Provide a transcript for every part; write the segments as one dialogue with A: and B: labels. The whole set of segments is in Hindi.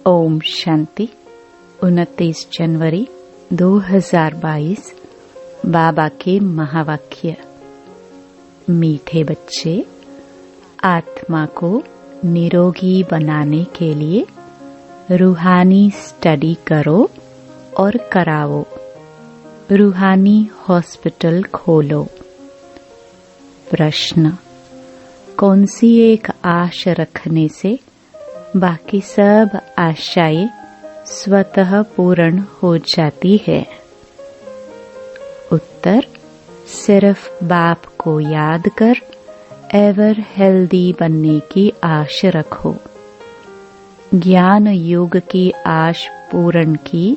A: ओम शांति। 29 जनवरी 2022 बाबा के महावाक्य। मीठे बच्चे, आत्मा को निरोगी बनाने के लिए रूहानी स्टडी करो और कराओ। रूहानी हॉस्पिटल खोलो। प्रश्न: कौन सी एक आश रखने से बाकी सब आशाएं स्वतः पूर्ण हो जाती है? उत्तर: सिर्फ बाप को याद कर एवर हेल्दी बनने की आश रखो। ज्ञान युग की आश पूर्ण की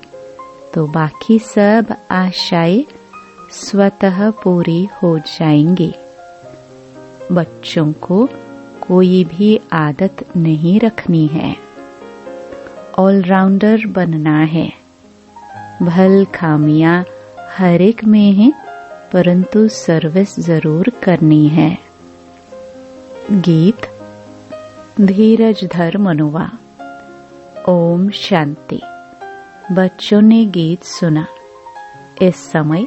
A: तो बाकी सब आशाएं स्वतः पूरी हो जाएंगी। बच्चों को कोई भी आदत नहीं रखनी है। ऑलराउंडर बनना है। भल खामियां हर एक में है, परंतु सर्विस जरूर करनी है। गीत: धीरज धर मनुआ। ओम शांति। बच्चों ने गीत सुना। इस समय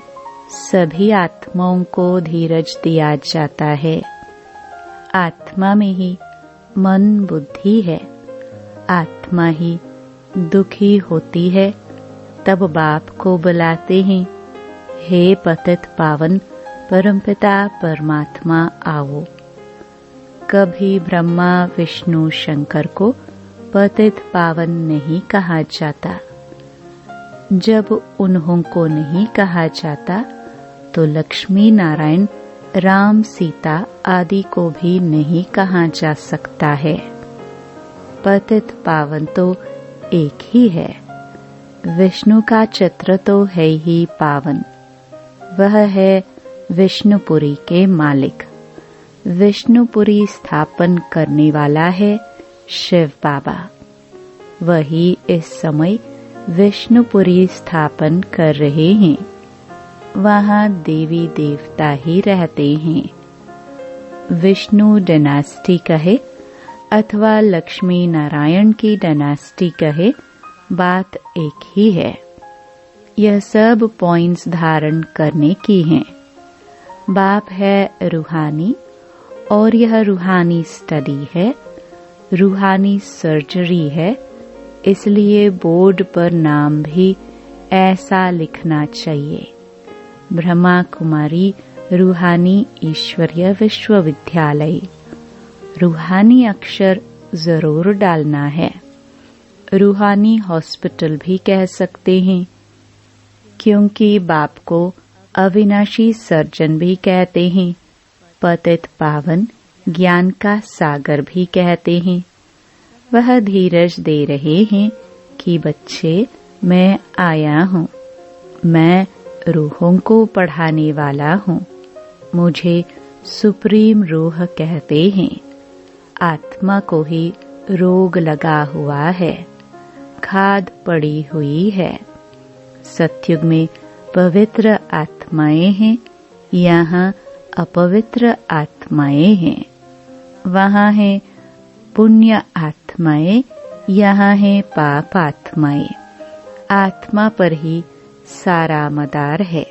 A: सभी आत्माओं को धीरज दिया जाता है। आत्मा में ही मन बुद्धि है। आत्मा ही दुखी होती है तब बाप को बुलाते हैं, हे पतित पावन परमपिता परमात्मा आओ। कभी ब्रह्मा विष्णु शंकर को पतित पावन नहीं कहा जाता। जब उन्हों को नहीं कहा जाता तो लक्ष्मी नारायण राम सीता आदि को भी नहीं कहा जा सकता है। पतित पावन तो एक ही है। विष्णु का चित्र तो है ही पावन। वह है विष्णुपुरी के मालिक। विष्णुपुरी स्थापन करने वाला है शिव बाबा। वही इस समय विष्णुपुरी स्थापन कर रहे हैं। वहाँ देवी देवता ही रहते हैं। विष्णु डायनेस्टी कहे अथवा लक्ष्मी नारायण की डायनेस्टी कहे, बात एक ही है। यह सब पॉइंट्स धारण करने की हैं। बाप है रूहानी और यह रूहानी स्टडी है, रूहानी सर्जरी है। इसलिए बोर्ड पर नाम भी ऐसा लिखना चाहिए, ब्रह्मा कुमारी रूहानी ईश्वरीय विश्वविद्यालय। रूहानी अक्षर जरूर डालना है। रूहानी हॉस्पिटल भी कह सकते हैं, क्योंकि बाप को अविनाशी सर्जन भी कहते हैं। पतित पावन ज्ञान का सागर भी कहते हैं। वह धीरज दे रहे हैं कि बच्चे, मैं आया हूँ। मैं रूहों को पढ़ाने वाला हूँ। मुझे सुप्रीम रूह कहते हैं। आत्मा को ही रोग लगा हुआ है, खाद पड़ी हुई है। सतयुग में पवित्र आत्माएं हैं, यहाँ अपवित्र आत्माएं हैं। वहाँ है पुण्य आत्माएं, यहाँ है पाप आत्माएं। आत्मा पर ही सारा मदार है।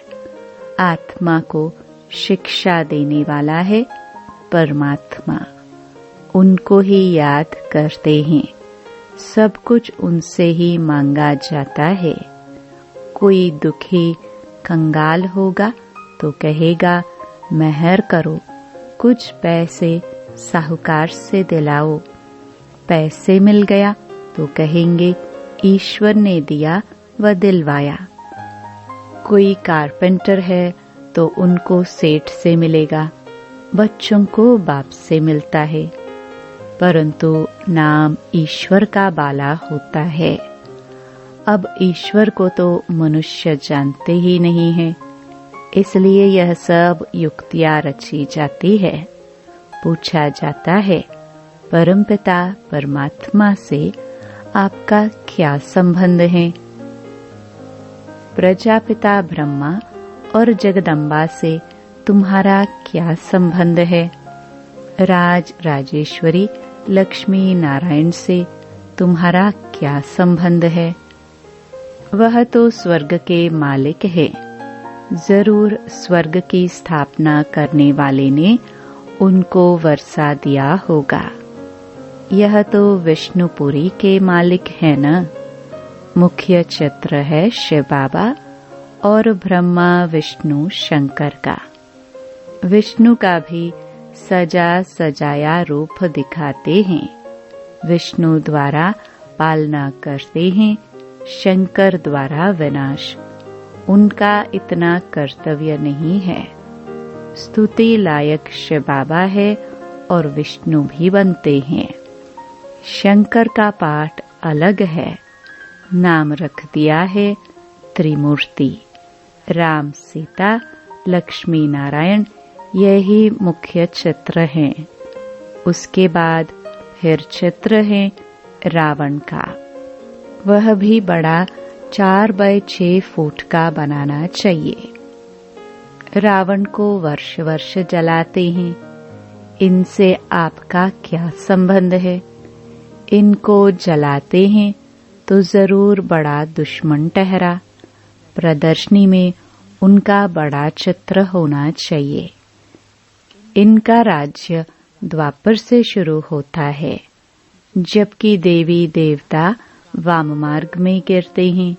A: आत्मा को शिक्षा देने वाला है परमात्मा। उनको ही याद करते हैं। सब कुछ उनसे ही मांगा जाता है। कोई दुखी कंगाल होगा तो कहेगा, मेहर करो, कुछ पैसे साहूकार से दिलाओ। पैसे मिल गया तो कहेंगे, ईश्वर ने दिया व दिलवाया। कोई कारपेंटर है तो उनको सेठ से मिलेगा। बच्चों को बाप से मिलता है, परंतु नाम ईश्वर का बाला होता है। अब ईश्वर को तो मनुष्य जानते ही नहीं है, इसलिए यह सब युक्तियां रची जाती है। पूछा जाता है, परमपिता परमात्मा से आपका क्या संबंध है? प्रजापिता ब्रह्मा और जगदम्बा से तुम्हारा क्या संबंध है? राज राजेश्वरी लक्ष्मी नारायण से तुम्हारा क्या संबंध है? वह तो स्वर्ग के मालिक है। जरूर स्वर्ग की स्थापना करने वाले ने उनको वर्षा दिया होगा। यह तो विष्णुपुरी के मालिक है न। मुख्य चित्र है शिव बाबा और ब्रह्मा विष्णु शंकर का। विष्णु का भी सजा सजाया रूप दिखाते हैं। विष्णु द्वारा पालना करते हैं, शंकर द्वारा विनाश। उनका इतना कर्तव्य नहीं है। स्तुति लायक शिव बाबा है और विष्णु भी बनते हैं। शंकर का पाठ अलग है। नाम रख दिया है त्रिमूर्ति। राम, सीता, लक्ष्मी नारायण, यही मुख्य चित्र हैं। उसके बाद फिर चित्र है रावण का। वह भी बड़ा 4 बाय 6 फुट का बनाना चाहिए। रावण को वर्ष वर्ष जलाते हैं। इनसे आपका क्या संबंध है? इनको जलाते हैं तो जरूर बड़ा दुश्मन ठहरा। प्रदर्शनी में उनका बड़ा चित्र होना चाहिए। इनका राज्य द्वापर से शुरू होता है, जबकि देवी देवता वाम मार्ग में गिरते हैं।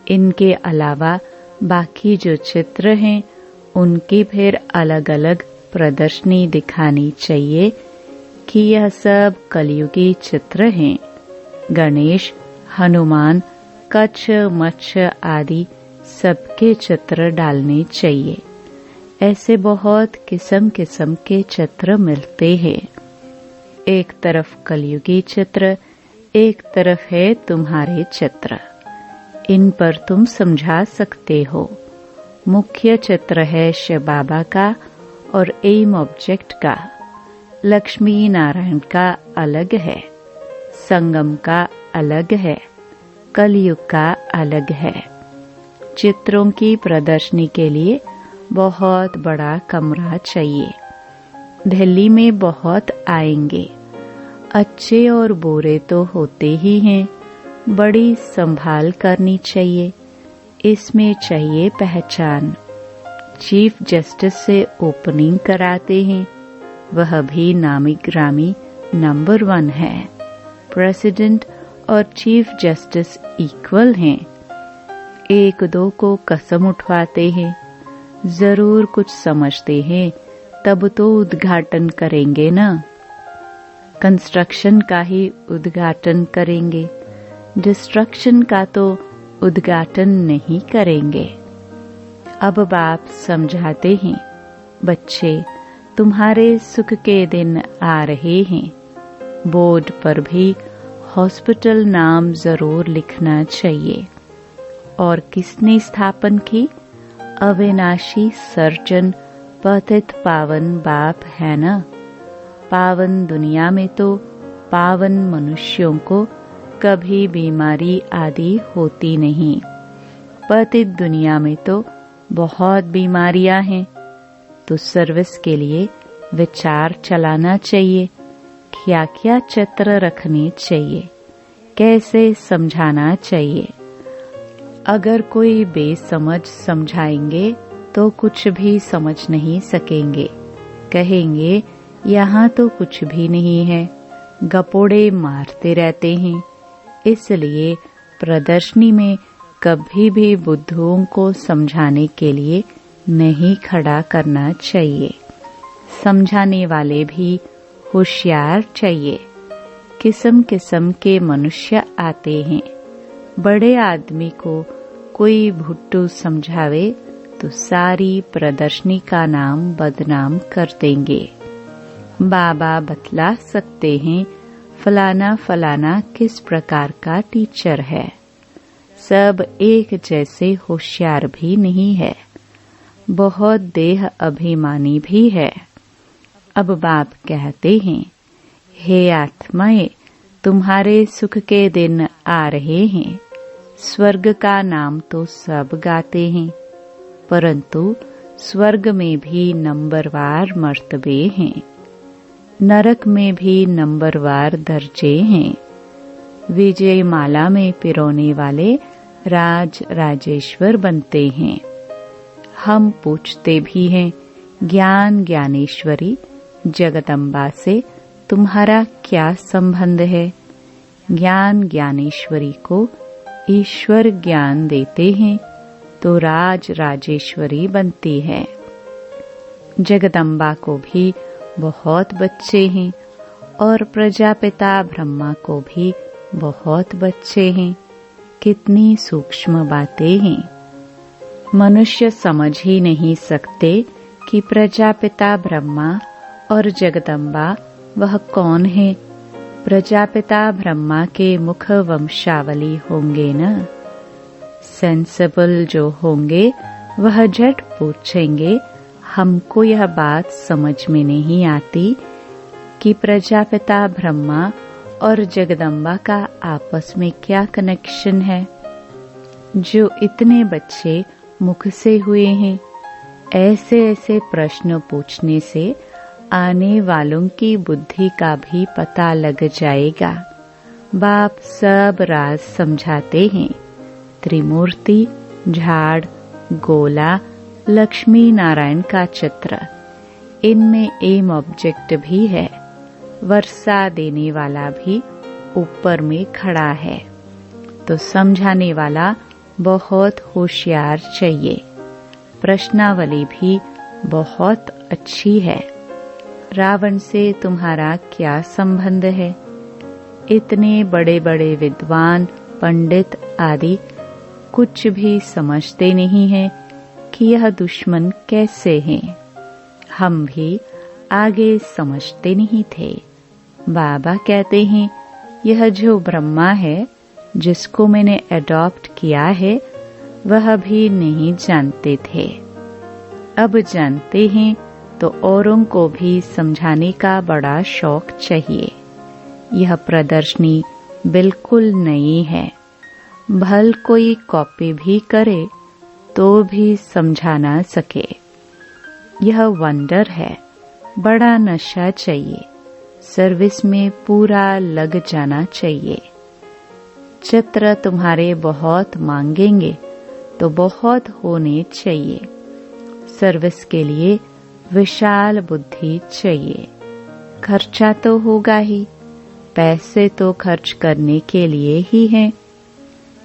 A: इनके अलावा बाकी जो चित्र हैं उनकी फिर अलग अलग प्रदर्शनी दिखानी चाहिए कि यह सब कलयुगी चित्र हैं। गणेश, हनुमान, कच्छ, मच्छ आदि सबके चित्र डालने चाहिए। ऐसे बहुत किस्म किस्म के चित्र मिलते हैं। एक तरफ कलयुगी चित्र, एक तरफ है तुम्हारे चित्र। इन पर तुम समझा सकते हो। मुख्य चित्र है शिव बाबा का और एम ऑब्जेक्ट का। लक्ष्मी नारायण का अलग है, संगम का अलग है, कलयुग का अलग है। चित्रों की प्रदर्शनी के लिए बहुत बड़ा कमरा चाहिए। दिल्ली में बहुत आएंगे। अच्छे और बुरे तो होते ही हैं। बड़ी संभाल करनी चाहिए। इसमें चाहिए पहचान। चीफ जस्टिस से ओपनिंग कराते हैं। वह भी नामी ग्रामी नंबर 1 है। प्रेसिडेंट और चीफ जस्टिस इक्वल हैं। 1-2 को कसम उठवाते हैं। जरूर कुछ समझते हैं, तब तो उद्घाटन करेंगे ना। कंस्ट्रक्शन का ही उद्घाटन करेंगे, डिस्ट्रक्शन का तो उद्घाटन नहीं करेंगे। अब बाप समझाते हैं, बच्चे तुम्हारे सुख के दिन आ रहे हैं। बोर्ड पर भी हॉस्पिटल नाम जरूर लिखना चाहिए। और किसने स्थापन की? अविनाशी सर्जन पतित पावन बाप है ना। पावन दुनिया में तो पावन मनुष्यों को कभी बीमारी आदि होती नहीं। पतित दुनिया में तो बहुत बीमारियां हैं। तो सर्विस के लिए विचार चलाना चाहिए। क्या क्या चित्र रखने चाहिए, कैसे समझाना चाहिए। अगर कोई बेसमझ समझाएंगे तो कुछ भी समझ नहीं सकेंगे। कहेंगे यहाँ तो कुछ भी नहीं है, गपोड़े मारते रहते हैं। इसलिए प्रदर्शनी में कभी भी बुद्धुओं को समझाने के लिए नहीं खड़ा करना चाहिए। समझाने वाले भी होशियार चाहिए। किस्म किस्म के मनुष्य आते हैं। बड़े आदमी को कोई भुट्टू समझावे तो सारी प्रदर्शनी का नाम बदनाम कर देंगे। बाबा बतला सकते हैं फलाना फलाना किस प्रकार का टीचर है। सब एक जैसे होशियार भी नहीं है, बहुत देह अभिमानी भी है। अब बाप कहते हैं, हे आत्माएं, तुम्हारे सुख के दिन आ रहे हैं। स्वर्ग का नाम तो सब गाते हैं, परंतु स्वर्ग में भी नंबरवार मर्तबे हैं। नरक में भी नंबरवार दर्जे हैं। विजय माला में पिरोने वाले राज राजेश्वर बनते हैं। हम पूछते भी हैं, ज्ञान ज्ञानेश्वरी जगदम्बा से तुम्हारा क्या संबंध है? ज्ञान ज्ञानेश्वरी को ईश्वर ज्ञान देते हैं तो राज राजेश्वरी बनती है। जगदम्बा को भी बहुत बच्चे हैं और प्रजापिता ब्रह्मा को भी बहुत बच्चे हैं। कितनी सूक्ष्म बातें हैं। मनुष्य समझ ही नहीं सकते कि प्रजापिता ब्रह्मा और जगदम्बा वह कौन है। प्रजापिता ब्रह्मा के मुख वंशावली होंगे न। सेंसिबल जो होंगे वह झट पूछेंगे, हमको यह बात समझ में नहीं आती कि प्रजापिता ब्रह्मा और जगदम्बा का आपस में क्या कनेक्शन है। जो इतने बच्चे मुख से हुए हैं, ऐसे ऐसे प्रश्न पूछने से आने वालों की बुद्धि का भी पता लग जाएगा। बाप सब राज समझाते हैं। त्रिमूर्ति, झाड़, गोला, लक्ष्मी नारायण का चित्र, इनमें एम ऑब्जेक्ट भी है। वर्षा देने वाला भी ऊपर में खड़ा है। तो समझाने वाला बहुत होशियार चाहिए। प्रश्नावली भी बहुत अच्छी है। रावण से तुम्हारा क्या संबंध है? इतने बड़े बड़े विद्वान, पंडित आदि कुछ भी समझते नहीं हैं कि यह दुश्मन कैसे हैं। हम भी आगे समझते नहीं थे। बाबा कहते हैं, यह जो ब्रह्मा है जिसको मैंने अडॉप्ट किया है, वह भी नहीं जानते थे। अब जानते हैं तो औरों को भी समझाने का बड़ा शौक चाहिए। यह प्रदर्शनी बिल्कुल नई है। भल कोई कॉपी भी करे तो भी समझा ना सके। यह वंडर है। बड़ा नशा चाहिए। सर्विस में पूरा लग जाना चाहिए। चित्र तुम्हारे बहुत मांगेंगे तो बहुत होने चाहिए। सर्विस के लिए विशाल बुद्धि चाहिए। खर्चा तो होगा ही। पैसे तो खर्च करने के लिए ही हैं।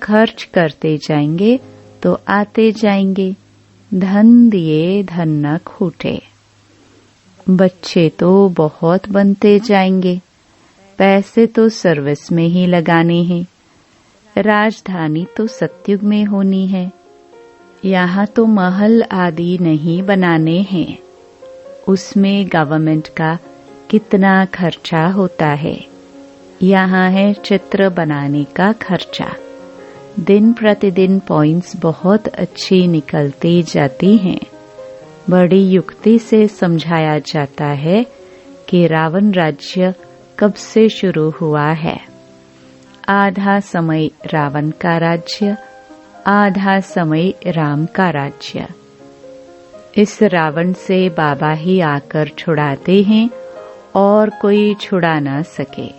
A: खर्च करते जाएंगे तो आते जाएंगे। धन दिए धन न खूटे। बच्चे तो बहुत बनते जाएंगे। पैसे तो सर्विस में ही लगाने हैं। राजधानी तो सतयुग में होनी है। यहाँ तो महल आदि नहीं बनाने हैं। उसमें गवर्नमेंट का कितना खर्चा होता है। यहाँ है चित्र बनाने का खर्चा। दिन प्रतिदिन पॉइंट्स बहुत अच्छी निकलती जाती हैं। बड़ी युक्ति से समझाया जाता है कि रावण राज्य कब से शुरू हुआ है। आधा समय रावण का राज्य, आधा समय राम का राज्य। इस रावण से बाबा ही आकर छुड़ाते हैं और कोई छुड़ा ना सके।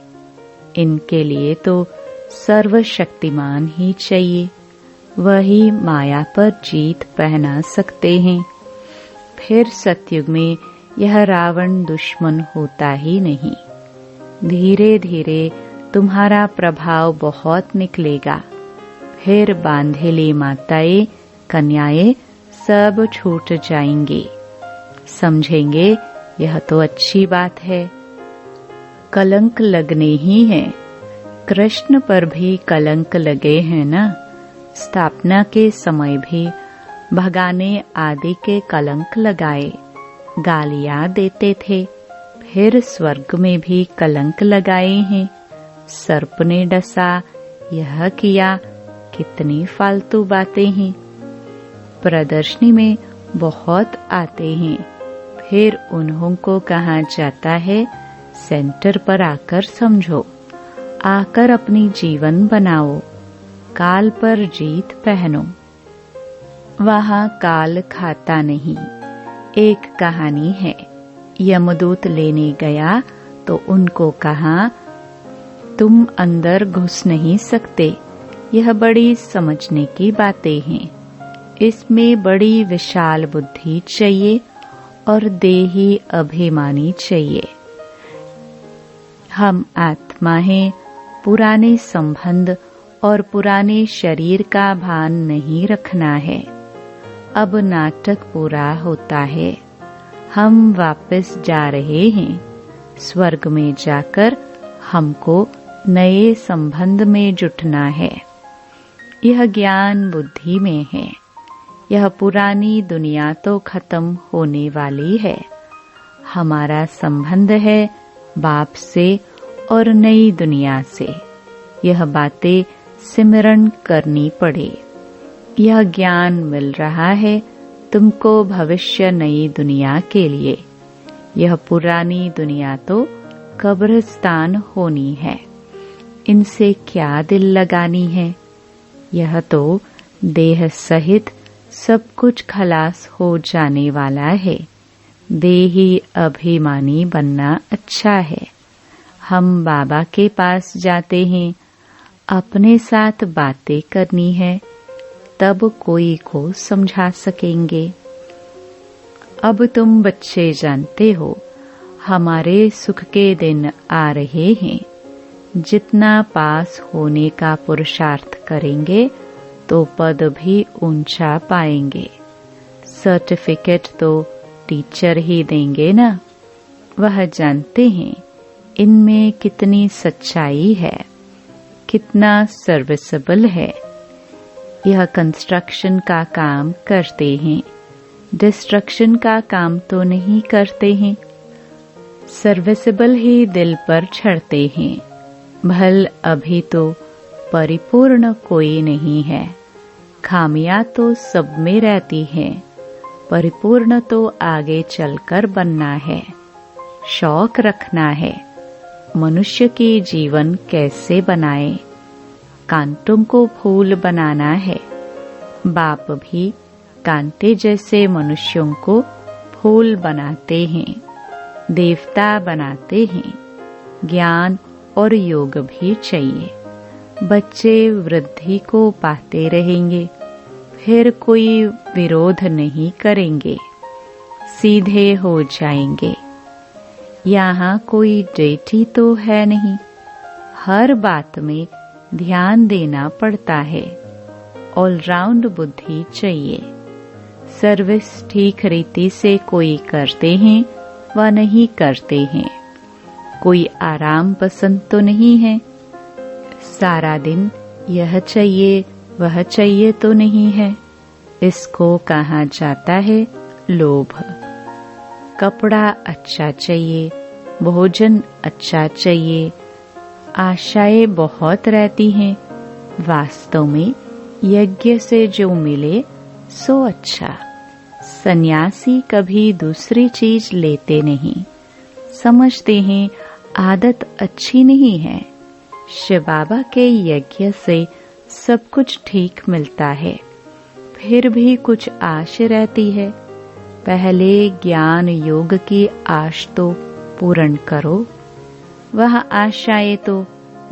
A: इनके लिए तो सर्वशक्तिमान ही चाहिए। वही माया पर जीत पहना सकते हैं। फिर सतयुग में यह रावण दुश्मन होता ही नहीं। धीरे धीरे तुम्हारा प्रभाव बहुत निकलेगा। फिर बांधेली माताएं, कन्याएं सब छूट जाएंगी। समझेंगे यह तो अच्छी बात है। कलंक लगने ही है। कृष्ण पर भी कलंक लगे हैं ना। स्थापना के समय भी भगाने आदि के कलंक लगाए। गालियां देते थे। फिर स्वर्ग में भी कलंक लगाए हैं। सर्प ने डसा, यह किया। कितनी फालतू बातें हैं। प्रदर्शनी में बहुत आते हैं। फिर उन्हों को कहा जाता है, सेंटर पर आकर समझो। आकर अपनी जीवन बनाओ। काल पर जीत पहनो। वहाँ काल खाता नहीं। एक कहानी है। यमदूत लेने गया तो उनको कहा, तुम अंदर घुस नहीं सकते, यह बड़ी समझने की बातें हैं। इसमें बड़ी विशाल बुद्धि चाहिए और देही अभिमानी चाहिए। हम आत्मा हैं, पुराने संबंध और पुराने शरीर का भान नहीं रखना है। अब नाटक पूरा होता है, हम वापस जा रहे हैं। स्वर्ग में जाकर हमको नए संबंध में जुटना है। यह ज्ञान बुद्धि में है। यह पुरानी दुनिया तो खत्म होने वाली है। हमारा संबंध है बाप से और नई दुनिया से। यह बातें सिमरण करनी पड़े। यह ज्ञान मिल रहा है तुमको भविष्य नई दुनिया के लिए। यह पुरानी दुनिया तो कब्रिस्तान होनी है। इनसे क्या दिल लगानी है। यह तो देह सहित सब कुछ खलास हो जाने वाला है। देही अभिमानी बनना अच्छा है। हम बाबा के पास जाते हैं, अपने साथ बातें करनी है, तब कोई को समझा सकेंगे। अब तुम बच्चे जानते हो, हमारे सुख के दिन आ रहे हैं। जितना पास होने का पुरुषार्थ करेंगे तो पद भी ऊंचा पाएंगे। सर्टिफिकेट तो टीचर ही देंगे ना। वह जानते हैं इनमें कितनी सच्चाई है, कितना सर्विसेबल है। यह कंस्ट्रक्शन का काम करते हैं, डिस्ट्रक्शन का काम तो नहीं करते हैं। सर्विसेबल ही दिल पर चढ़ते हैं। भल अभी तो परिपूर्ण कोई नहीं है। खामियां तो सब में रहती हैं। परिपूर्ण तो आगे चलकर बनना है। शौक रखना है मनुष्य के जीवन कैसे बनाए। कांटों को फूल बनाना है। बाप भी कांटे जैसे मनुष्यों को फूल बनाते हैं, देवता बनाते हैं। ज्ञान और योग भी चाहिए। बच्चे वृद्धि को पाते रहेंगे, फिर कोई विरोध नहीं करेंगे, सीधे हो जाएंगे। यहाँ कोई डेटी तो है नहीं। हर बात में ध्यान देना पड़ता है। ऑलराउंड बुद्धि चाहिए। सर्विस ठीक रीति से कोई करते हैं व नहीं करते हैं। कोई आराम पसंद तो नहीं है। सारा दिन यह चाहिए वह चाहिए तो नहीं है। इसको कहा जाता है लोभ। कपड़ा अच्छा चाहिए, भोजन अच्छा चाहिए, आशाएं बहुत रहती हैं। वास्तव में यज्ञ से जो मिले सो अच्छा। सन्यासी कभी दूसरी चीज लेते नहीं। समझते हैं आदत अच्छी नहीं है। शिव बाबा के यज्ञ से सब कुछ ठीक मिलता है, फिर भी कुछ आश रहती है। पहले ज्ञान योग की आश तो पूर्ण करो। वह आशाएं तो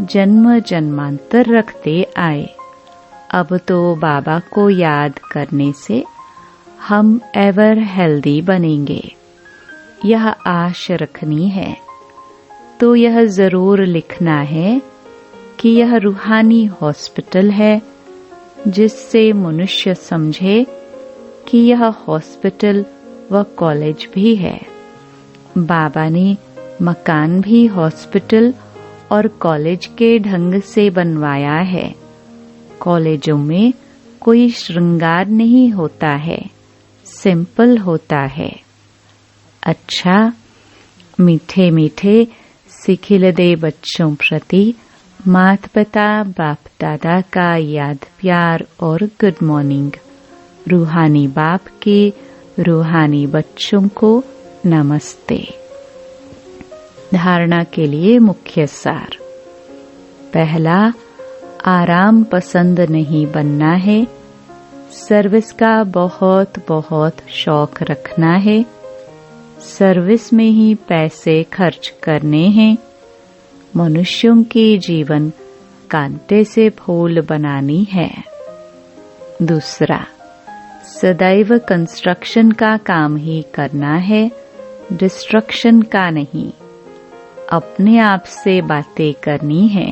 A: जन्म जन्मांतर रखते आए। अब तो बाबा को याद करने से हम एवर हेल्दी बनेंगे। यह आश रखनी है तो यह जरूर लिखना है कि यह रूहानी हॉस्पिटल है, जिससे मनुष्य समझे कि यह हॉस्पिटल व कॉलेज भी है। बाबा ने मकान भी हॉस्पिटल और कॉलेज के ढंग से बनवाया है। कॉलेजों में कोई श्रृंगार नहीं होता है, सिंपल होता है। अच्छा, मीठे मीठे सिखिल दे बच्चों प्रति माता पिता बाप दादा का याद प्यार और गुड मॉर्निंग। रूहानी बाप के रूहानी बच्चों को नमस्ते। धारणा के लिए मुख्य सार। पहला, आराम पसंद नहीं बनना है। सर्विस का बहुत बहुत शौक रखना है। सर्विस में ही पैसे खर्च करने हैं। मनुष्यों के जीवन कांटे से फूल बनानी है। दूसरा, सदैव कंस्ट्रक्शन का काम ही करना है, डिस्ट्रक्शन का नहीं। अपने आप से बातें करनी है।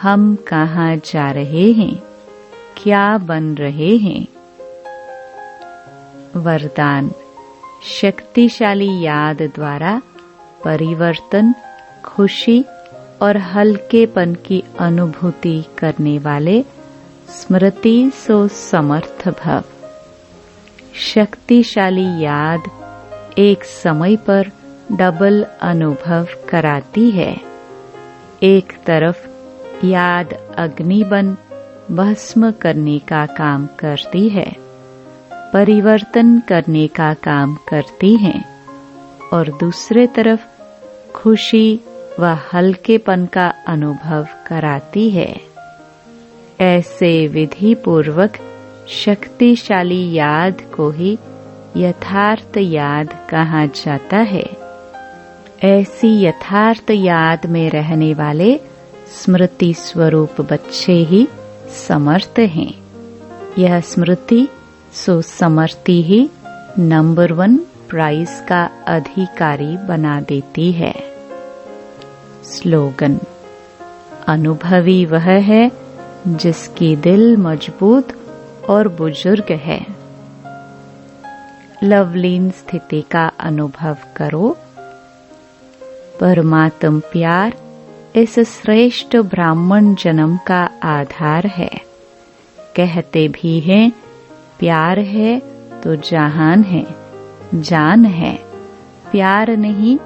A: हम कहाँ जा रहे हैं, क्या बन रहे हैं। वरदान, शक्तिशाली याद द्वारा परिवर्तन, खुशी और हल्केपन की अनुभूति करने वाले स्मृति सो समर्थ भव। शक्तिशाली याद एक समय पर डबल अनुभव कराती है। एक तरफ याद अग्नि बन भस्म करने का काम करती है, परिवर्तन करने का काम करती है, और दूसरे तरफ खुशी व हल्केपन का अनुभव कराती है। ऐसे विधि पूर्वक शक्तिशाली याद को ही यथार्थ याद कहा जाता है। ऐसी यथार्थ याद में रहने वाले स्मृति स्वरूप बच्चे ही समर्थ हैं। यह स्मृति सो समर्थी ही नंबर 1 प्राइज का अधिकारी बना देती है। स्लोगन, अनुभवी वह है जिसकी दिल मजबूत और बुजुर्ग है। लवलीन स्थिति का अनुभव करो। परमात्म प्यार इस श्रेष्ठ ब्राह्मण जन्म का आधार है। कहते भी हैं, प्यार है तो जहान है, जान है। प्यार नहीं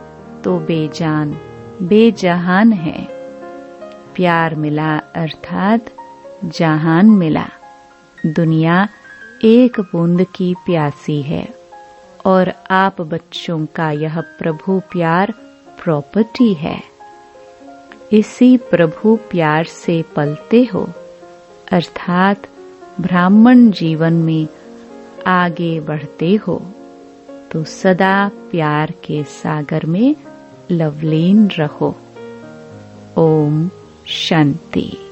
A: तो बेजान, बेजहान है। प्यार मिला अर्थात जहान मिला। दुनिया एक बूंद की प्यासी है और आप बच्चों का यह प्रभु प्यार प्रॉपर्टी है। इसी प्रभु प्यार से पलते हो, अर्थात ब्राह्मण जीवन में आगे बढ़ते हो, तो सदा प्यार के सागर में लवलीन रहो। ओम शांति।